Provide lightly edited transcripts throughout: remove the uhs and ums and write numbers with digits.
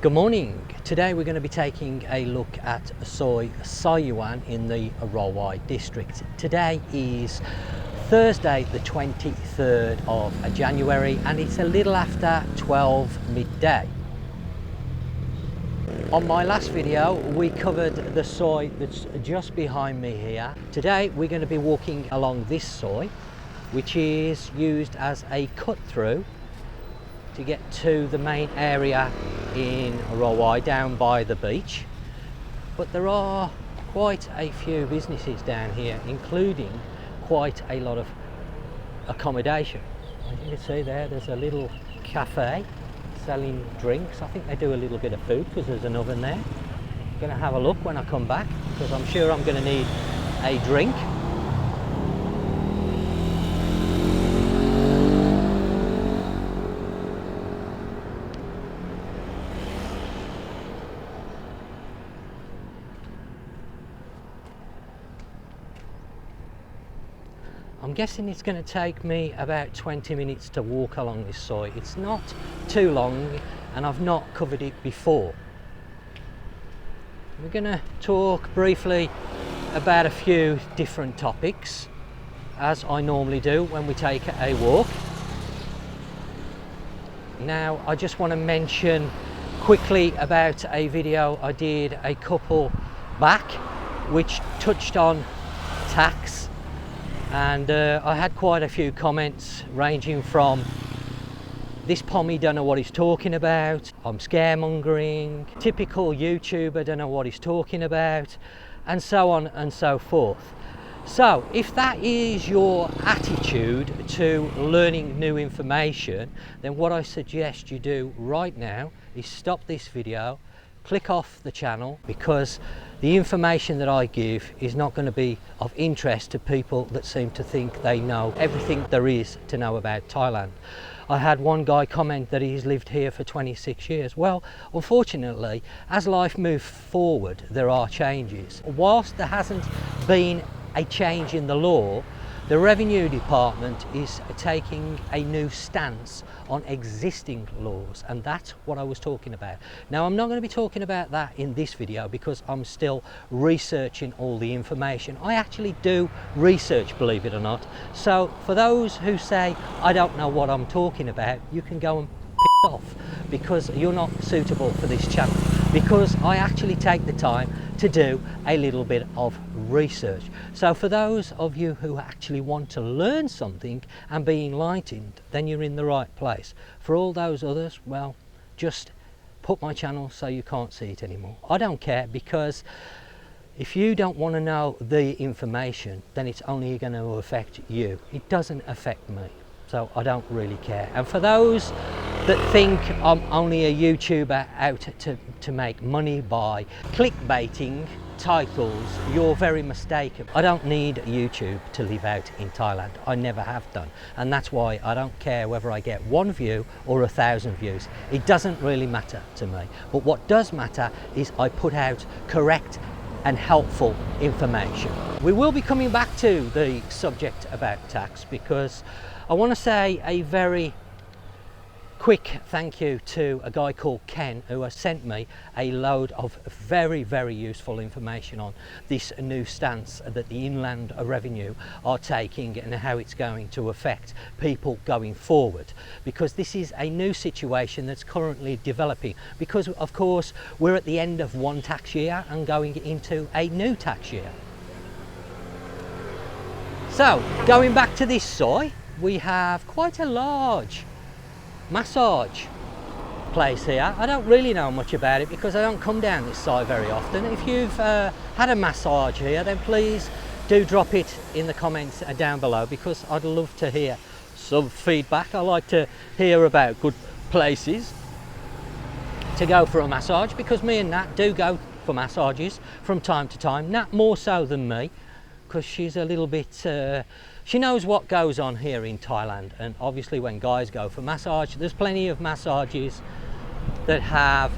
Good morning. Today we're going to be taking a look at Soi Saiyuan in the Rawai district. Today is Thursday the 23rd of January and it's a little after 12 midday. On my last video we covered the soi that's just behind me here. Today we're going to be walking along this soi, which is used as a cut through to get to the main area in Rawai down by the beach. But there are quite a few businesses down here, including quite a lot of accommodation. As you can see there's a little cafe selling drinks. I think they do a little bit of food because there's an oven there. I'm going to have a look when I come back because I'm sure I'm going to need a drink. I'm guessing it's going to take me about 20 minutes to walk along this soi. It's not too long and I've not covered it before. We're going to talk briefly about a few different topics, as I normally do when we take a walk. Now I just want to mention quickly about a video I did a couple back which touched on tax. And I had quite a few comments ranging from "this pommy don't know what he's talking about," "I'm scaremongering," "typical YouTuber don't know what he's talking about," and so on and so forth. So if that is your attitude to learning new information, then what I suggest you do right now is stop this video, click off the channel, because the information that I give is not going to be of interest to people that seem to think they know everything there is to know about Thailand. I had one guy comment that he's lived here for 26 years. Well, unfortunately, as life moves forward, there are changes. Whilst there hasn't been a change in the law, the Revenue Department is taking a new stance on existing laws, and that's what I was talking about. Now I'm not going to be talking about that in this video because I'm still researching all the information. I actually do research, believe it or not. So for those who say I don't know what I'm talking about, you can go and piss off, because you're not suitable for this channel, because I actually take the time to do a little bit of research. So for those of you who actually want to learn something and be enlightened, then you're in the right place. For all those others, well, just put my channel so you can't see it anymore. I don't care, because if you don't want to know the information, then it's only going to affect you. It doesn't affect me, so I don't really care. And for those that think I'm only a YouTuber out to make money by clickbaiting titles, you're very mistaken. I don't need YouTube to live out in Thailand. I never have done. And that's why I don't care whether I get 1 view or 1,000 views. It doesn't really matter to me. But what does matter is I put out correct and helpful information. We will be coming back to the subject about tax, because I want to say a very quick thank you to a guy called Ken, who has sent me a load of very, very useful information on this new stance that the Inland Revenue are taking and how it's going to affect people going forward, because this is a new situation that's currently developing, because of course we're at the end of one tax year and going into a new tax year. So going back to this soi, we have quite a large massage place here. I don't really know much about it because I don't come down this side very often. If you've had a massage here, then please do drop it in the comments down below, because I'd love to hear some feedback. I like to hear about good places to go for a massage, because me and Nat do go for massages from time to time. Nat more so than me, because she's a little bit she knows what goes on here in Thailand, and obviously when guys go for massage, there's plenty of massages that have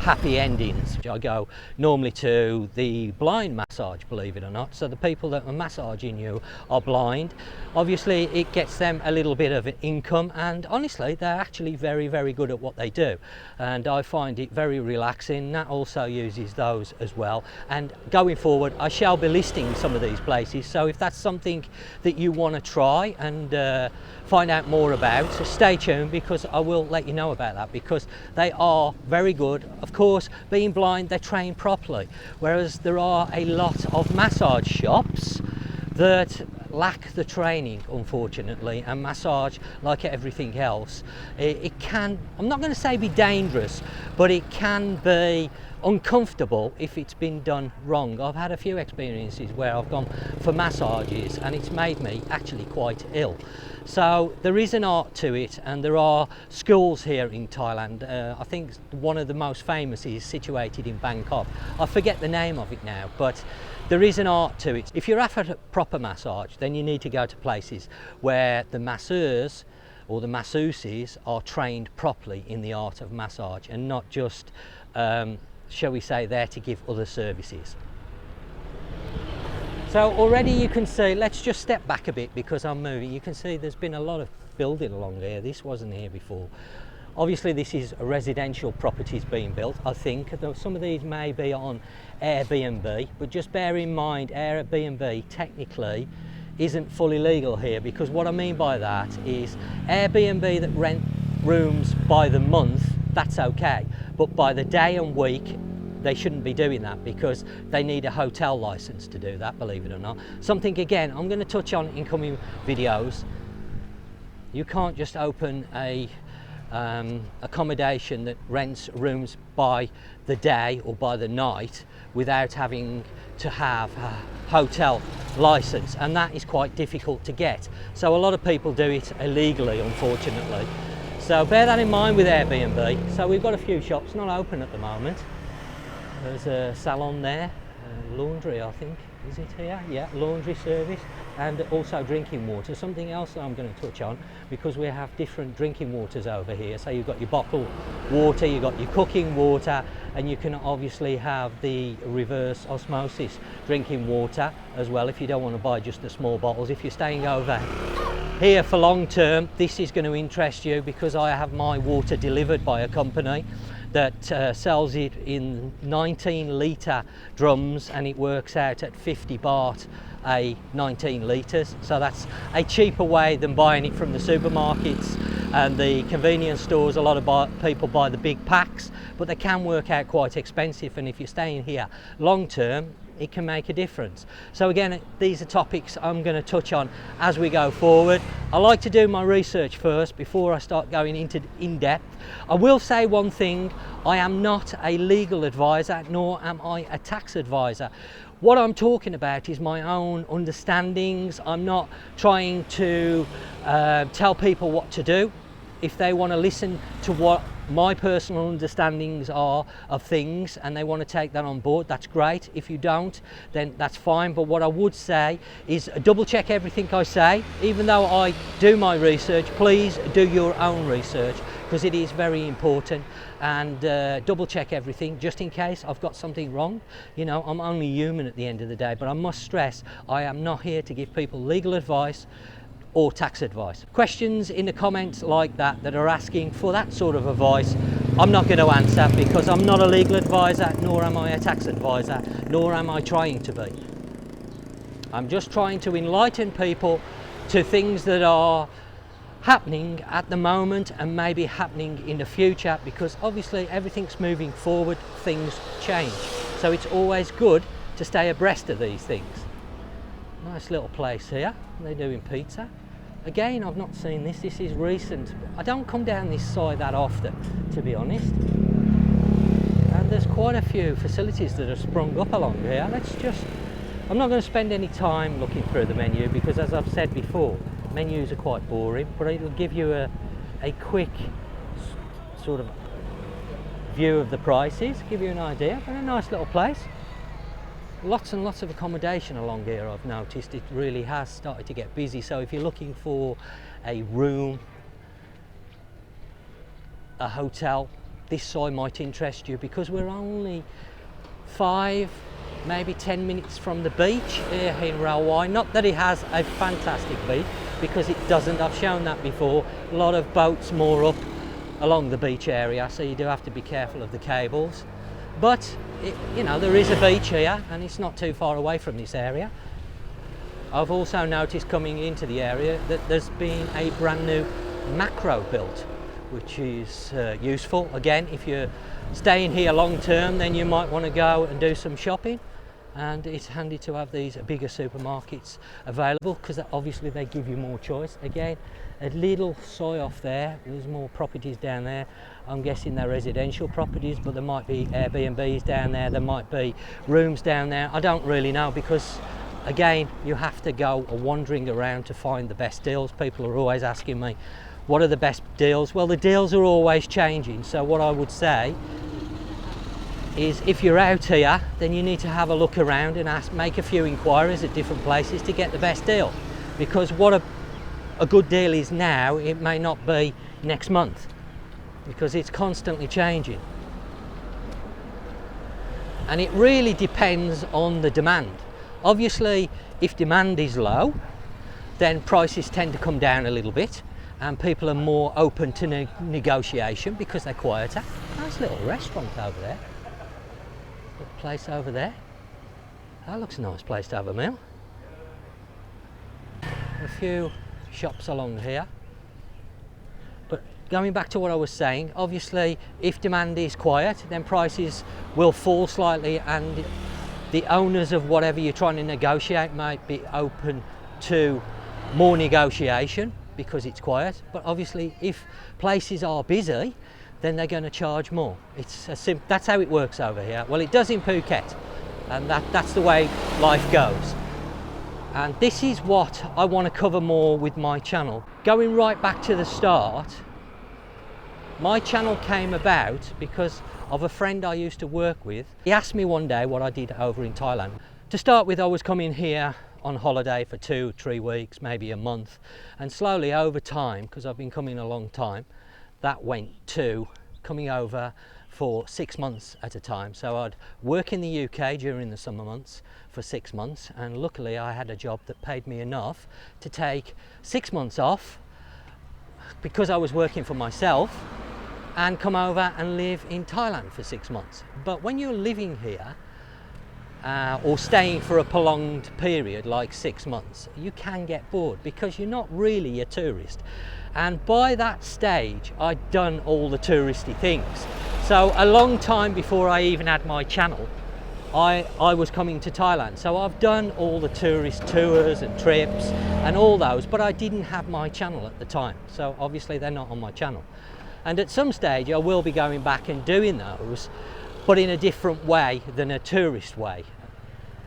happy endings. I go normally to the blind massage, believe it or not, so the people that are massaging you are blind. Obviously it gets them a little bit of an income, and honestly they're actually very, very good at what they do, and I find it very relaxing. Nat also uses those as well, and going forward I shall be listing some of these places, so if that's something that you want to try and find out more about, so stay tuned, because I will let you know about that, because they are very good. Of course, being blind, they train properly, whereas there are a lot of massage shops that lack the training, unfortunately, and massage, like everything else, it can, I'm not going to say be dangerous, but it can be uncomfortable if it's been done wrong. I've had a few experiences where I've gone for massages and it's made me actually quite ill. So there is an art to it, and there are schools here in Thailand. I think one of the most famous is situated in Bangkok. I forget the name of it now, but there is an art to it. If you're after a proper massage, then you need to go to places where the masseurs or the masseuses are trained properly in the art of massage, and not just shall we say, there to give other services. So already you can see, let's just step back a bit because I'm moving. You can see there's been a lot of building along here. This wasn't here before. Obviously this is a residential properties being built. I think some of these may be on Airbnb, but just bear in mind Airbnb technically isn't fully legal here, because what I mean by that is Airbnb that rent rooms by the month, that's okay, but by the day and week they shouldn't be doing that, because they need a hotel license to do that, believe it or not. Something again I'm going to touch on in coming videos. You can't just open a accommodation that rents rooms by the day or by the night without having to have a hotel license, and that is quite difficult to get. So a lot of people do it illegally, unfortunately. So bear that in mind with Airbnb. So we've got a few shops not open at the moment. There's a salon there, laundry I think, is it here? Yeah, laundry service, and also drinking water. Something else that I'm going to touch on, because we have different drinking waters over here. So you've got your bottled water, you've got your cooking water, and you can obviously have the reverse osmosis drinking water as well, if you don't want to buy just the small bottles. If you're staying over here for long term, this is going to interest you, because I have my water delivered by a company that sells it in 19 litre drums, and it works out at 50 baht a 19 litres. So that's a cheaper way than buying it from the supermarkets and the convenience stores. A lot of people buy the big packs, but they can work out quite expensive, and if you're staying here long term, it can make a difference. So again, these are topics I'm going to touch on as we go forward. I like to do my research first before I start going into in-depth. I will say one thing: I am not a legal advisor, nor am I a tax advisor. What I'm talking about is my own understandings. I'm not trying to tell people what to do. If they want to listen to what my personal understandings are of things and they want to take that on board, that's great. If you don't, then that's fine. But what I would say is double check everything I say. Even though I do my research, please do your own research, because it is very important, and double check everything just in case I've got something wrong. You know, I'm only human at the end of the day, but I must stress I am not here to give people legal advice or tax advice. Questions in the comments like that are asking for that sort of advice, I'm not going to answer, because I'm not a legal advisor, nor am I a tax advisor, nor am I trying to be. I'm just trying to enlighten people to things that are happening at the moment and maybe happening in the future, because obviously everything's moving forward, things change. So it's always good to stay abreast of these things. Nice little place here, they're doing pizza. Again, I've not seen this, this is recent. I don't come down this side that often, to be honest. And there's quite a few facilities that have sprung up along here. I'm not going to spend any time looking through the menu, because as I've said before, menus are quite boring, but it'll give you a quick sort of view of the prices, give you an idea. But a nice little place. Lots and lots of accommodation along here, I've noticed. It really has started to get busy. So if you're looking for a room, a hotel, this Soi might interest you, because we're only 5, maybe 10 minutes from the beach here in Rawai. Not that it has a fantastic beach, because it doesn't. I've shown that before. A lot of boats moor up along the beach area, so you do have to be careful of the cables. But you know, there is a beach here, and it's not too far away from this area. I've also noticed coming into the area that there's been a brand new macro built, which is useful. Again, if you're staying here long term, then you might want to go and do some shopping, and it's handy to have these bigger supermarkets available, because obviously they give you more choice. Again, a little Soi off there, there's more properties down there. I'm guessing they're residential properties, but there might be Airbnbs down there, there might be rooms down there. I don't really know, because again, you have to go wandering around to find the best deals. People are always asking me, what are the best deals? Well, the deals are always changing. So what I would say is, if you're out here, then you need to have a look around and make a few inquiries at different places to get the best deal. Because what a good deal is now, it may not be next month, because it's constantly changing. And it really depends on the demand. Obviously, if demand is low, then prices tend to come down a little bit, and people are more open to negotiation because they're quieter. Nice little restaurant over there. Little place over there. That looks a nice place to have a meal. A few shops along here. But going back to what I was saying, obviously, if demand is quiet, then prices will fall slightly, and the owners of whatever you're trying to negotiate might be open to more negotiation because it's quiet. But obviously, if places are busy, then they're going to charge more. That's how it works over here. Well, it does in Phuket, and that's the way life goes. And this is what I want to cover more with my channel. Going right back to the start, my channel came about because of a friend I used to work with. He asked me one day what I did over in Thailand. To start with, I was coming here on holiday for 2-3 weeks, maybe a month, and slowly over time, because I've been coming a long time, that went to coming over for 6 months at a time. So I'd work in the UK during the summer months for 6 months, and luckily I had a job that paid me enough to take 6 months off because I was working for myself, and come over and live in Thailand for 6 months. But when you're living here or staying for a prolonged period like 6 months, you can get bored because you're not really a tourist. And by that stage, I'd done all the touristy things. So a long time before I even had my channel, I was coming to Thailand. So I've done all the tourist tours and trips and all those, but I didn't have my channel at the time. So obviously they're not on my channel. And at some stage I will be going back and doing those, but in a different way than a tourist way.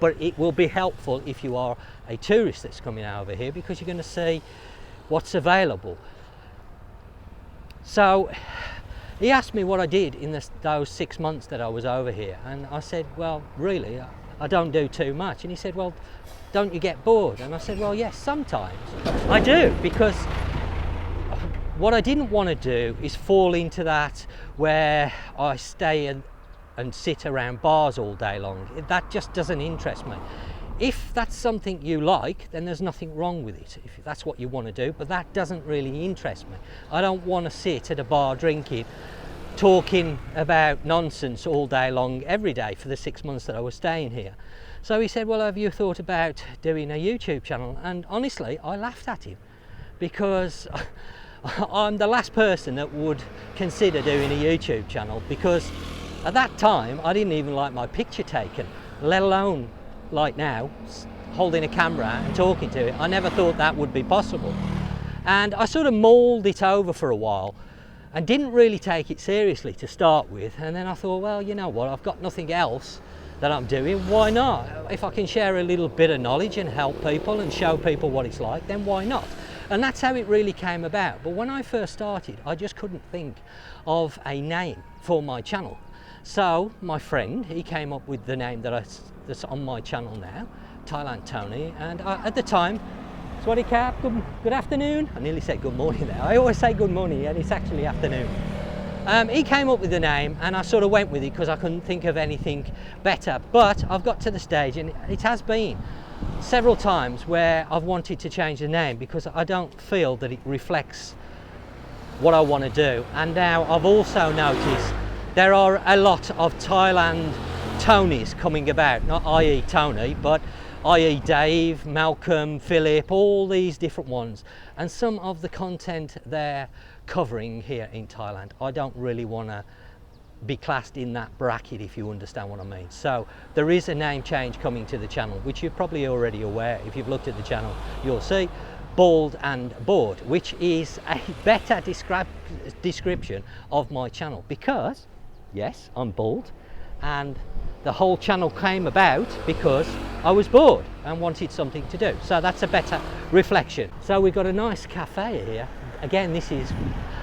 But it will be helpful if you are a tourist that's coming over here, because you're going to see what's available. So he asked me what I did in those 6 months that I was over here, and I said, well, really, I don't do too much. And he said, well, don't you get bored? And I said, well, yes, sometimes I do, because what I didn't want to do is fall into that where I stay and sit around bars all day long. That just doesn't interest me. If that's something you like, then there's nothing wrong with it, if that's what you want to do, but that doesn't really interest me. I don't want to sit at a bar drinking, talking about nonsense all day long, every day for the 6 months that I was staying here. So he said, well, have you thought about doing a YouTube channel? And honestly, I laughed at him, because I'm the last person that would consider doing a YouTube channel, because at that time I didn't even like my picture taken, let alone like now, holding a camera and talking to it. I never thought that would be possible. And I sort of mulled it over for a while and didn't really take it seriously to start with. And then I thought, well, you know what, I've got nothing else that I'm doing, why not? If I can share a little bit of knowledge and help people and show people what it's like, then why not? And that's how it really came about. But when I first started, I just couldn't think of a name for my channel. So my friend, he came up with the name that's on my channel now, Thailand Tony. And at the time, Swadee Krap, good afternoon. I nearly said good morning there. I always say good morning, and it's actually afternoon. He came up with the name and I sort of went with it because I couldn't think of anything better. But I've got to the stage, and it has been several times where I've wanted to change the name because I don't feel that it reflects what I want to do. And now I've also noticed there are a lot of Thailand Tonys coming about, not i.e. Tony, but i.e. Dave, Malcolm, Philip, all these different ones. And some of the content they're covering here in Thailand, I don't really want to be classed in that bracket, if you understand what I mean. So there is a name change coming to the channel, which you're probably already aware. If you've looked at the channel, you'll see Bald&Bored, which is a better description of my channel, because yes, I'm bald, and the whole channel came about because I was bored and wanted something to do. So that's a better reflection. So we've got a nice cafe here. Again, this is,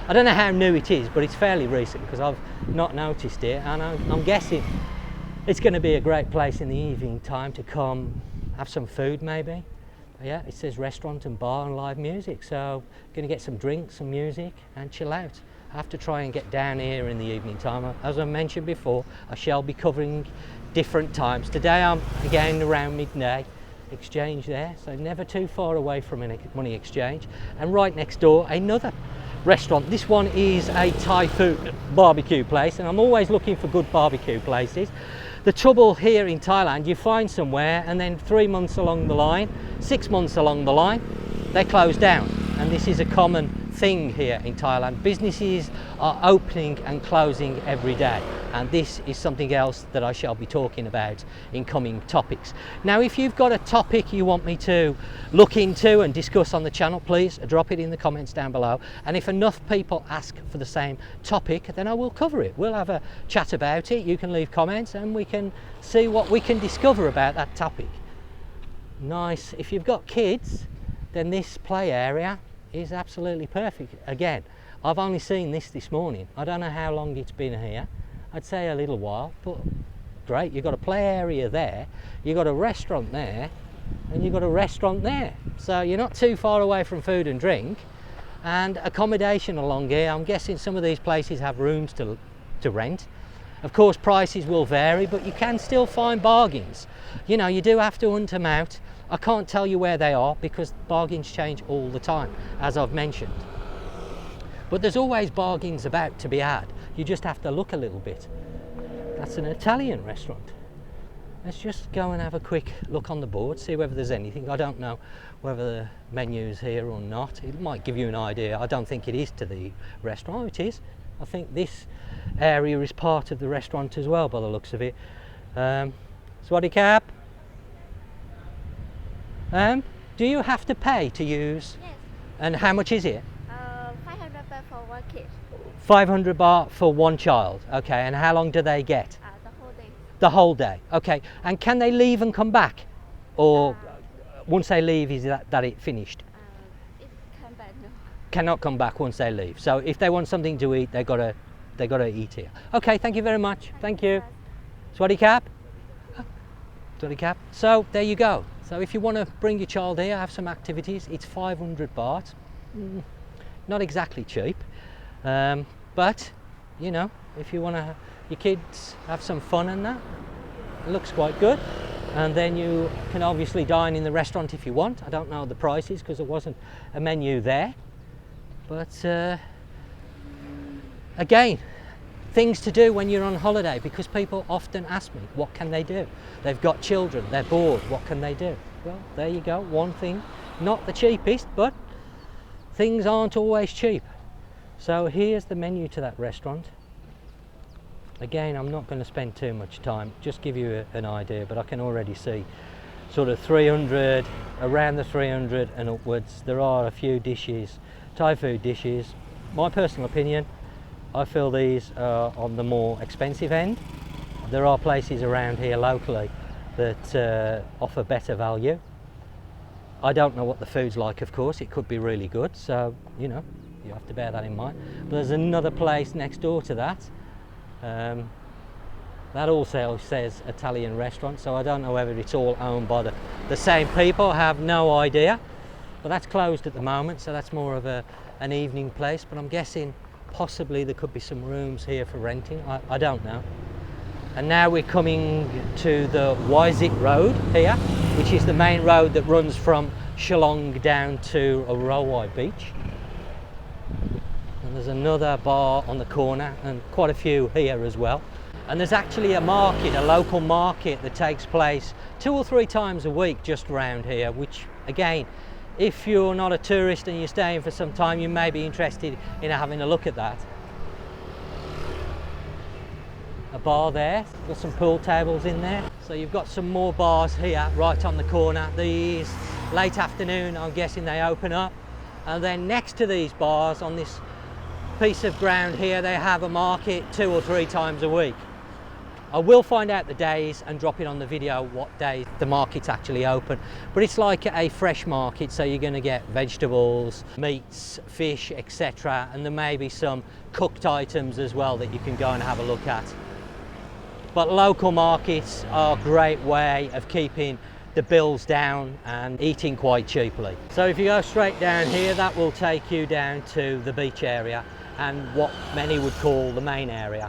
I don't know how new it is, but it's fairly recent because I've not noticed it, and I'm guessing it's going to be a great place in the evening time to come have some food maybe. Yeah, it says restaurant and bar and live music, so going to get some drinks, some music and chill out. I have to try and get down here in the evening time. As I mentioned before, I shall be covering different times. Today I'm again around midday, exchange there, so never too far away from a money exchange. And right next door, another restaurant. This one is a Thai food barbecue place, and I'm always looking for good barbecue places. The trouble here in Thailand, you find somewhere and then 3 months along the line, 6 months along the line, they close down. And this is a common thing here in Thailand. Businesses are opening and closing every day, and this is something else that I shall be talking about in coming topics. Now, if you've got a topic you want me to look into and discuss on the channel, please drop it in the comments down below, and if enough people ask for the same topic, then I will cover it. We'll have a chat about it, you can leave comments and we can see what we can discover about that topic. Nice. If you've got kids, then this play area is absolutely perfect. Again, I've only seen this morning. I don't know how long it's been here. I'd say a little while, but great. You've got a play area there, you've got a restaurant there, and you've got a restaurant there. So you're not too far away from food and drink, and accommodation along here. I'm guessing some of these places have rooms to rent. Of course, prices will vary, but you can still find bargains. You know, you do have to hunt them out. I can't tell you where they are because bargains change all the time, as I've mentioned. But there's always bargains about to be had. You just have to look a little bit. That's an Italian restaurant. Let's just go and have a quick look on the board, see whether there's anything. I don't know whether the menu's here or not. It might give you an idea. I don't think it is to the restaurant. Oh, it is. I think this area is part of the restaurant as well by the looks of it. Swaddy Cap. Do you have to pay to use? Yes. And how much is it? 500 baht for one kid. 500 baht for one child. Okay, and how long do they get? The whole day. The whole day. Okay, and can they leave and come back? Or once they leave, is that it finished? It come back, no. Cannot come back once they leave. So if they want something to eat, they gotta eat here. Okay, thank you very much. Thank you. Swaddy Cap. Swaddy Cap. So there you go. So if you want to bring your child here, have some activities, it's 500 baht. Not exactly cheap, but you know, if you want to your kids have some fun and that, it looks quite good. And then you can obviously dine in the restaurant if you want. I don't know the prices because there wasn't a menu there, but again, things to do when you're on holiday, because people often ask me, what can they do? They've got children, they're bored, what can they do? Well, there you go, one thing. Not the cheapest, but things aren't always cheap. So here's the menu to that restaurant. Again, I'm not going to spend too much time, just give you an idea, but I can already see sort of 300, around the 300 and upwards. There are a few dishes, Thai food dishes. My personal opinion, I feel these are on the more expensive end. There are places around here locally that offer better value. I don't know what the food's like, of course. It could be really good, so you know, you have to bear that in mind. But there's another place next door to that. That also says Italian restaurant, so I don't know whether it's all owned by the same people. I have no idea. But that's closed at the moment, so that's more of an evening place. But I'm guessing possibly there could be some rooms here for renting. I don't know. And now we're coming to the Rawai Road here, which is the main road that runs from Shillong down to Rawai Beach. And there's another bar on the corner and quite a few here as well. And there's actually a market, a local market that takes place 2 or 3 times a week just around here, which again, if you're not a tourist and you're staying for some time, you may be interested in having a look at that. A bar there, got some pool tables in there. So you've got some more bars here right on the corner. These late afternoon, I'm guessing they open up. And then next to these bars on this piece of ground here, they have a market 2 or 3 times a week. I will find out the days and drop it on the video what days the market's actually open. But it's like a fresh market, so you're going to get vegetables, meats, fish, etc. And there may be some cooked items as well that you can go and have a look at. But local markets are a great way of keeping the bills down and eating quite cheaply. So if you go straight down here, that will take you down to the beach area and what many would call the main area.